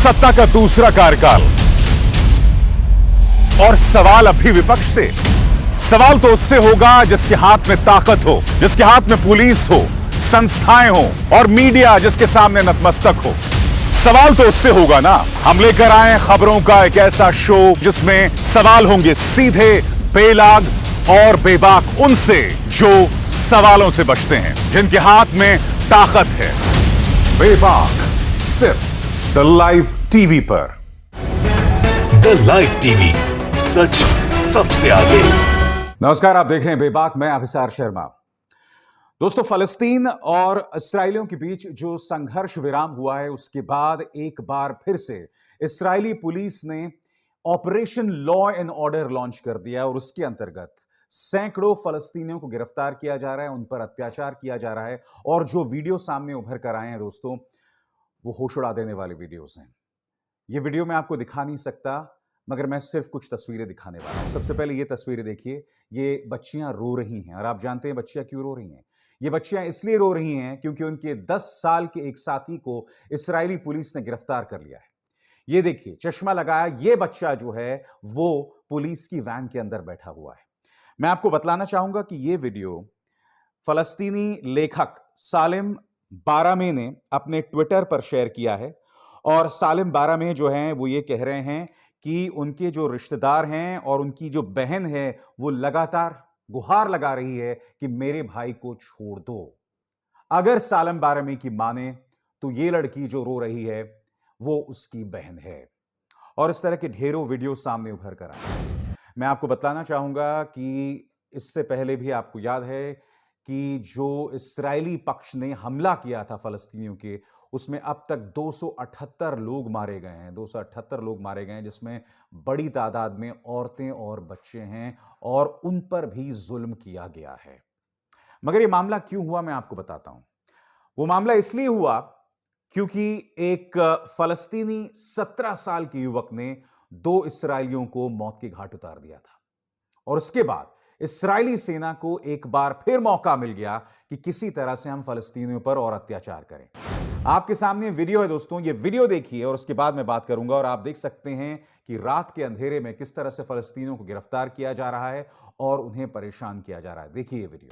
सत्ता का दूसरा कार्यकाल और सवाल अभी विपक्ष से। सवाल तो उससे होगा जिसके हाथ में ताकत हो, जिसके हाथ में पुलिस हो, संस्थाएं हो और मीडिया जिसके सामने नतमस्तक हो। सवाल तो उससे होगा ना। हम लेकर आए खबरों का एक ऐसा शो जिसमें सवाल होंगे सीधे, बेलाग और बेबाक उनसे जो सवालों से बचते हैं, जिनके हाथ में ताकत है। बेबाक सिर्फ द लाइव टीवी पर। द लाइव टीवी, सच सबसे आगे। नमस्कार, आप देख रहे हैं बेबाक, मैं अभिसार शर्मा। दोस्तों, फलस्तीन और इस्राएलियों के बीच जो संघर्ष विराम हुआ है, उसके बाद एक बार फिर से इस्राएली पुलिस ने operation law and order launch कर दिया और उसके अंतर्गत सैकड़ों फलस्तीनियों को गिरफ्तार किया जा रहा है, उन पर अत्याचार किया जा रहा है। और जो वीडियो सामने उभर कर आए हैं दोस्तों, वो होश उड़ा देने वाले वीडियोस हैं। ये वीडियो मैं आपको दिखा नहीं सकता, मगर मैं सिर्फ कुछ तस्वीरें दिखाने वाला हूं। सबसे पहले ये तस्वीरें देखिए। ये बच्चियां रो रही हैं और आप जानते हैं बच्चियां क्यों रो रही हैं। ये बच्चियां इसलिए रो रही हैं क्योंकि उनके 10 साल के एक साथी को इस्राएली पुलिस ने गिरफ्तार कर लिया है। ये देखिए, चश्मा लगाया ये बच्चा जो है वो पुलिस की वैन के अंदर बैठा हुआ है। मैं आपको बतलाना चाहूंगा कि ये वीडियो फलस्तीनी लेखक सालिम बारामे ने अपने ट्विटर पर शेयर किया है। और सालिम बारामे जो हैं वो ये कह रहे हैं कि उनके जो रिश्तेदार हैं और उनकी जो बहन है वो लगातार गुहार लगा रही है कि मेरे भाई को छोड़ दो। अगर सालिम बारामे की माने तो ये लड़की जो रो रही है वो उसकी बहन है। और इस तरह के ढेरों वीडियो सामने उभर कर आए। मैं आपको बताना चाहूंगा कि इससे पहले भी आपको याद है कि जो इस्राएली पक्ष ने हमला किया था फलस्तीनियों के, उसमें अब तक 278 लोग मारे गए हैं। 278 लोग मारे गए हैं, जिसमें बड़ी तादाद में औरतें और बच्चे हैं और उन पर भी जुल्म किया गया है। मगर यह मामला क्यों हुआ, मैं आपको बताता हूं। वो मामला इसलिए हुआ क्योंकि एक फलस्तीनी 17 साल के युवक ने 2 इस्राएलियों को मौत के घाट उतार दिया था। और उसके बाद इस्राएली सेना को एक बार फिर मौका मिल गया कि किसी तरह से हम फलस्तीनियों पर और अत्याचार करें। आपके सामने वीडियो है दोस्तों, ये वीडियो देखिए और उसके बाद मैं बात करूंगा। और आप देख सकते हैं कि रात के अंधेरे में किस तरह से फलस्तीनियों को गिरफ्तार किया जा रहा है और उन्हें परेशान किया जा रहा है। देखिए ये वीडियो।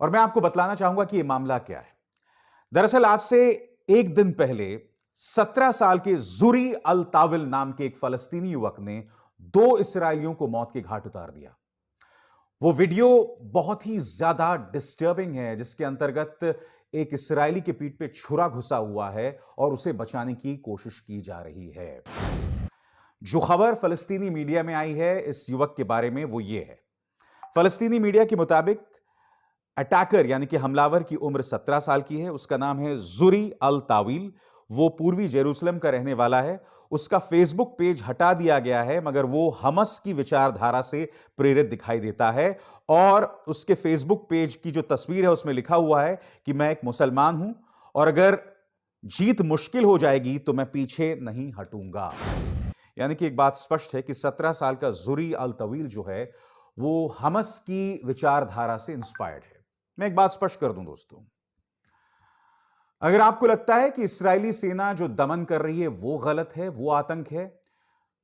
और मैं आपको बतलाना चाहूंगा कि यह मामला क्या है। दरअसल आज से एक दिन पहले 17 साल के जुरी अल ताविल नाम के एक फलस्तीनी युवक ने 2 इस्राएलियों को मौत के घाट उतार दिया। वो वीडियो बहुत ही ज्यादा डिस्टर्बिंग है, जिसके अंतर्गत एक इस्राएली के पीठ पे छुरा घुसा हुआ है और उसे बचाने की कोशिश की जा रही है। जो खबर फलस्तीनी मीडिया में आई है इस युवक के बारे में वो ये है। फलस्तीनी मीडिया के मुताबिक अटैकर यानी कि हमलावर की उम्र 17 साल की है। उसका नाम है जुरी अल ताविल। वो पूर्वी जेरूसलम का रहने वाला है। उसका फेसबुक पेज हटा दिया गया है, मगर वो हमस की विचारधारा से प्रेरित दिखाई देता है। और उसके फेसबुक पेज की जो तस्वीर है उसमें लिखा हुआ है कि मैं एक मुसलमान हूं और अगर जीत मुश्किल हो जाएगी तो मैं पीछे नहीं हटूंगा। यानी कि एक बात स्पष्ट है कि 17 साल का जुरी अल ताविल जो है वो हमस की विचारधारा से इंस्पायर्ड है। मैं एक बात स्पष्ट कर दूं दोस्तों, अगर आपको लगता है कि इस्राएली सेना जो दमन कर रही है वो गलत है, वो आतंक है,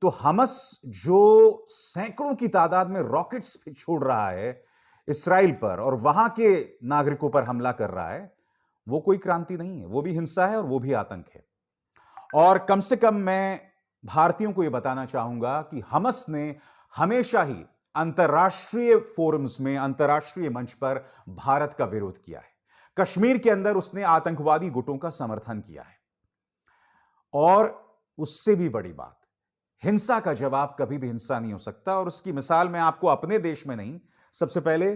तो हमस जो सैकड़ों की तादाद में रॉकेट्स छोड़ रहा है इस्राएल पर और वहां के नागरिकों पर हमला कर रहा है, वो कोई क्रांति नहीं है, वो भी हिंसा है और वो भी आतंक है। और कम से कम मैं भारतीयों को यह बताना चाहूंगा कि हमस ने हमेशा ही अंतर्राष्ट्रीय फोरम्स में, अंतर्राष्ट्रीय मंच पर भारत का विरोध किया है। कश्मीर के अंदर उसने आतंकवादी गुटों का समर्थन किया है। और उससे भी बड़ी बात, हिंसा का जवाब कभी भी हिंसा नहीं हो सकता। और उसकी मिसाल मैं आपको अपने देश में नहीं, सबसे पहले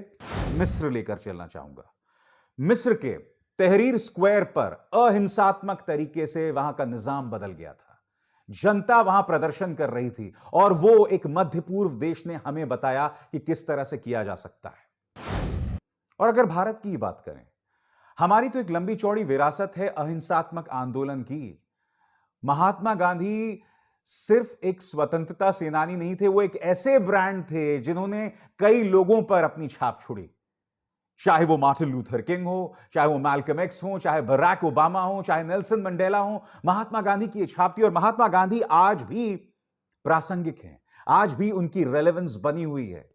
मिस्र लेकर चलना चाहूंगा। मिस्र के तहरीर स्क्वायर पर अहिंसात्मक तरीके से वहां का निजाम बदल गया था। जनता वहां प्रदर्शन कर रही थी और वो एक मध्य पूर्व देश ने हमें बताया कि किस तरह से किया जा सकता है। और अगर भारत की बात करें, हमारी तो एक लंबी चौड़ी विरासत है अहिंसात्मक आंदोलन की। महात्मा गांधी सिर्फ एक स्वतंत्रता सेनानी नहीं थे, वो एक ऐसे ब्रांड थे जिन्होंने कई लोगों पर अपनी छाप छोड़ी। चाहे वो मार्टिन लूथर किंग हो, चाहे वो मैल्कम एक्स हो, चाहे बराक ओबामा हो, चाहे नेल्सन मंडेला हो, महात्मा गांधी की ये छाप थी। और महात्मा गांधी आज भी प्रासंगिक हैं, आज भी उनकी रेलेवेंस बनी हुई है।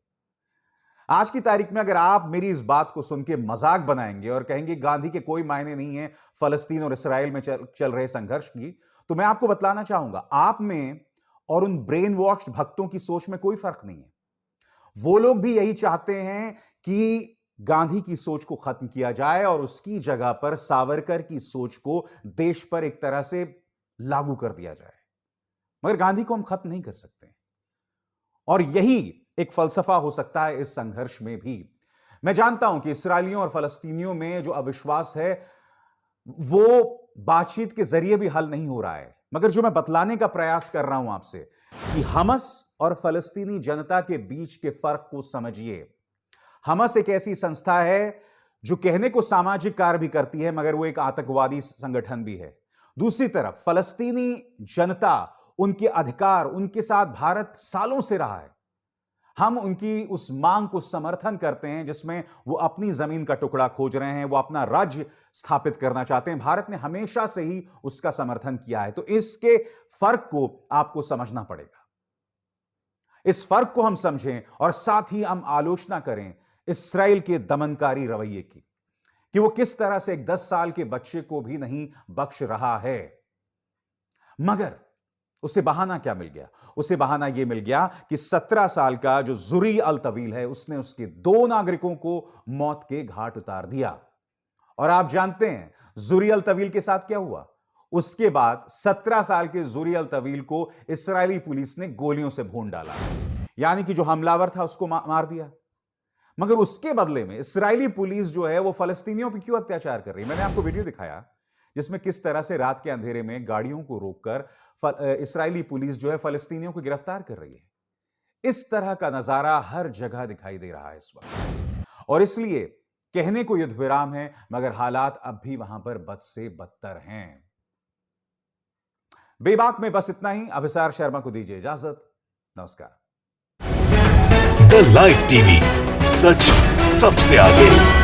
आज की तारीख में अगर आप मेरी इस बात को सुन के मजाक बनाएंगे और कहेंगे गांधी के कोई मायने नहीं है फलस्तीन और इसराइल में चल रहे संघर्ष की, तो मैं आपको बतलाना चाहूंगा, आप में और उन ब्रेन वॉश्ड भक्तों की सोच में कोई फर्क नहीं है। वो लोग भी यही चाहते हैं कि गांधी की सोच को खत्म किया जाए और उसकी जगह पर सावरकर की सोच को देश पर एक तरह से लागू कर दिया जाए, मगर गांधी को हम खत्म नहीं कर सकते। और यही एक फलसफा हो सकता है इस संघर्ष में भी। मैं जानता हूं कि इसराइलियों और फलस्तीनियों में जो अविश्वास है वो बातचीत के जरिए भी हल नहीं हो रहा है, मगर जो मैं बतलाने का प्रयास कर रहा हूं आपसे कि हमस और फलस्तीनी जनता के बीच के फर्क को समझिए। हमस एक ऐसी संस्था है जो कहने को सामाजिक कार्य भी करती है, मगर वो एक आतंकवादी संगठन भी है। दूसरी तरफ फलस्तीनी जनता, उनके अधिकार, उनके साथ भारत सालों से रहा है। हम उनकी उस मांग को समर्थन करते हैं जिसमें वो अपनी जमीन का टुकड़ा खोज रहे हैं, वो अपना राज्य स्थापित करना चाहते हैं। भारत ने हमेशा से ही उसका समर्थन किया है। तो इसके फर्क को आपको समझना पड़ेगा। इस फर्क को हम समझें और साथ ही हम आलोचना करें इस्राएल के दमनकारी रवैये की, कि वो किस तरह से एक 10 साल के बच्चे को भी नहीं बख्श रहा है। मगर उसे बहाना क्या मिल गया? उसे बहाना यह मिल गया कि 17 साल का जो जुरी अल तवील है, उसने उसके 2 नागरिकों को मौत के घाट उतार दिया। और आप जानते हैं जुरी अल तवील के साथ क्या हुआ? उसके बाद 17 साल के जुरी अल तवील को इस्राएली पुलिस ने गोलियों से भून डाला, यानी कि जो हमलावर था उसको मार दिया। मगर उसके बदले में इस्राएली पुलिस जो है वो फलस्तीनियों पर क्यों अत्याचार कर रही है? मैंने आपको वीडियो दिखाया जिसमें किस तरह से रात के अंधेरे में गाड़ियों को रोककर इस्राएली पुलिस जो है फलस्तीनियों को गिरफ्तार कर रही है। इस तरह का नजारा हर जगह दिखाई दे रहा है इस वक्त, और इसलिए कहने को युद्ध विराम है, मगर हालात अब भी वहां पर बद से बदतर हैं। बेबाक में बस इतना ही। अभिसार शर्मा को दीजिए इजाजत। नमस्कार। द लाइव टीवी, सच सबसे आगे।